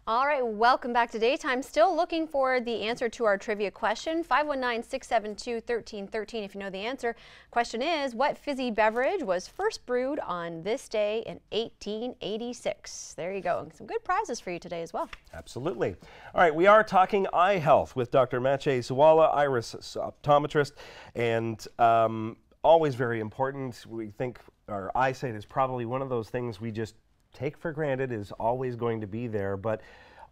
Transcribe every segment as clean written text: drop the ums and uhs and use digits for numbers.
All right, welcome back to Daytime. Still looking for the answer to our trivia question, 519-672-1313 if you know the answer. Question is, what fizzy beverage was first brewed on this day in 1886? There you go. Some good prizes for you today as well. Absolutely. All right, we are talking eye health with Dr. Maciej Sawala, iris optometrist, and always very important. We think our eyesight is probably one of those things we just take for granted, is always going to be there, but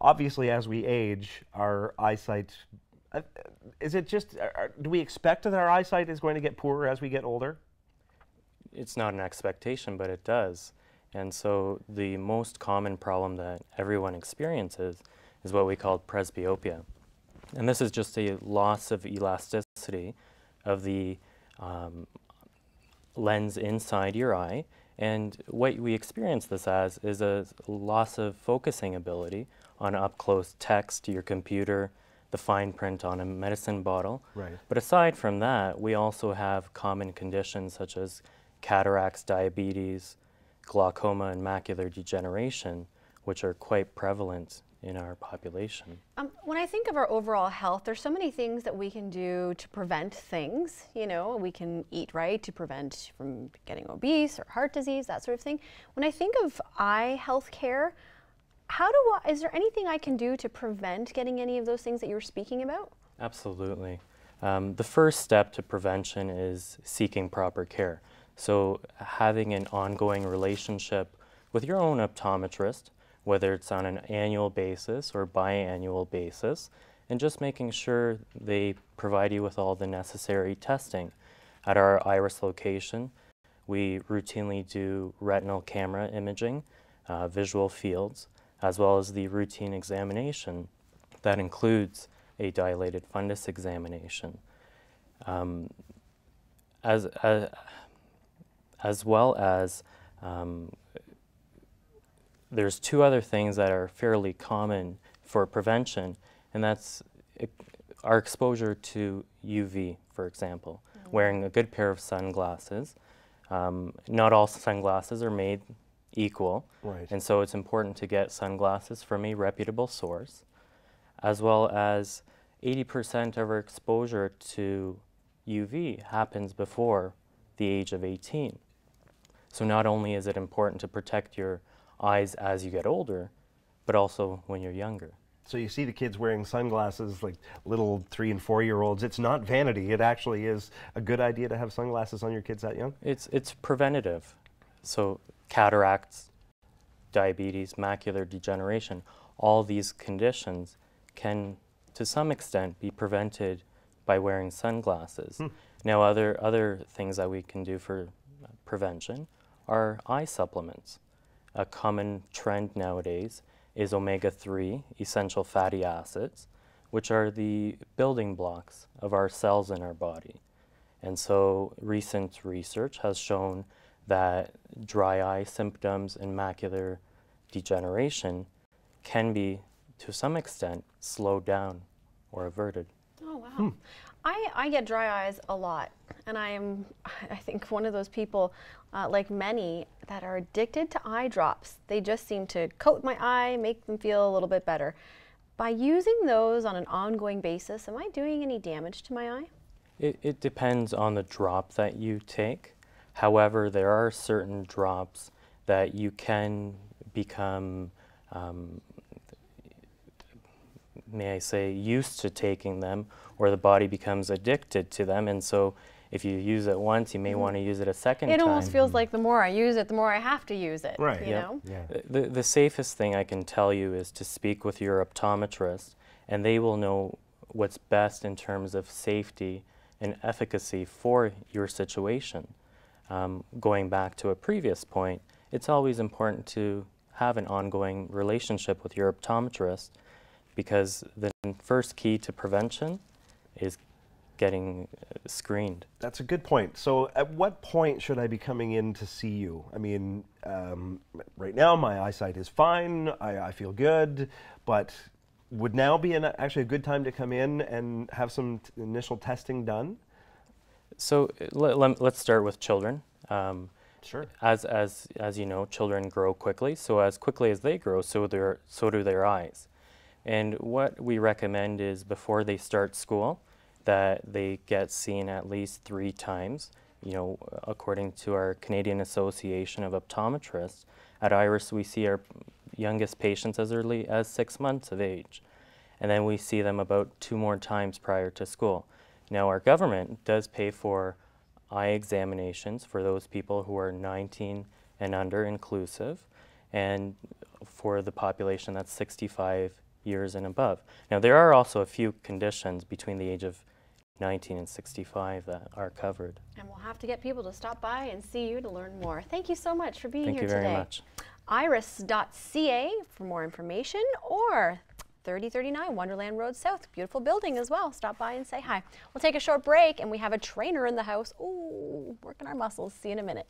obviously as we age, our eyesight, is it just, do we expect that our eyesight is going to get poorer as we get older? It's not an expectation, but it does. And so the most common problem that everyone experiences is what we call presbyopia. And this is just a loss of elasticity of the lens inside your eye. And what we experience this as is a loss of focusing ability on up-close text, your computer, the fine print on a medicine bottle. Right. But aside from that, we also have common conditions such as cataracts, diabetes, glaucoma, and macular degeneration, which are quite prevalent in our population. When I think of our overall health, there's so many things that we can do to prevent things. You know, we can eat right to prevent from getting obese or heart disease, that sort of thing. When I think of eye health care, is there anything I can do to prevent getting any of those things that you were speaking about? Absolutely. The first step to prevention is seeking proper care. So having an ongoing relationship with your own optometrist, whether it's on an annual basis or biannual basis, and just making sure they provide you with all the necessary testing. At our iris location, we routinely do retinal camera imaging, visual fields, as well as the routine examination. That includes a dilated fundus examination. As well as there's two other things that are fairly common for prevention, and that's our exposure to UV, for example. Wearing a good pair of sunglasses. Not all sunglasses are made equal, right. And so it's important to get sunglasses from a reputable source, as well as 80% of our exposure to UV happens before the age of 18. So not only is it important to protect your eyes as you get older, but also when you're younger. So you see the kids wearing sunglasses, like little 3- and 4-year-olds. It's not vanity. It actually is a good idea to have sunglasses on your kids that young? It's preventative. So cataracts, diabetes, macular degeneration, all these conditions can, to some extent, be prevented by wearing sunglasses. Now, other things that we can do for prevention are eye supplements. A common trend nowadays is omega-3 essential fatty acids, which are the building blocks of our cells in our body. And so recent research has shown that dry eye symptoms and macular degeneration can be, to some extent, slowed down or averted. Oh, wow. I get dry eyes a lot, and I think, one of those people, like many, that are addicted to eye drops. They just seem to coat my eye, make them feel a little bit better. By using those on an ongoing basis, am I doing any damage to my eye? It depends on the drop that you take. However, there are certain drops that you can become, may I say, used to taking them, or the body becomes addicted to them. And so if you use it once, you may want to use it a second time. It almost feels like the more I use it, the more I have to use it. Right. You know? Yeah. The safest thing I can tell you is to speak with your optometrist, and they will know what's best in terms of safety and efficacy for your situation. Going back to a previous point, it's always important to have an ongoing relationship with your optometrist, because the first key to prevention is getting screened. That's a good point. So at what point should I be coming in to see you? I mean, right now my eyesight is fine, I feel good, but would now be actually a good time to come in and have some initial testing done? So let's start with children. Sure. As you know, children grow quickly. So as quickly as they grow, so do their eyes. And what we recommend is before they start school, that they get seen at least 3 times. You know, according to our Canadian Association of Optometrists, at Iris we see our youngest patients as early as 6 months of age. And then we see them about 2 more times prior to school. Now our government does pay for eye examinations for those people who are 19 and under inclusive, and for the population that's 65 years and above. Now there are also a few conditions between the age of 19 and 65 that are covered. And we'll have to get people to stop by and see you to learn more. Thank you so much for being here today. Thank you very much. Iris.ca for more information, or 3039 Wonderland Road South. Beautiful building as well. Stop by and say hi. We'll take a short break, and we have a trainer in the house. Ooh, working our muscles. See you in a minute.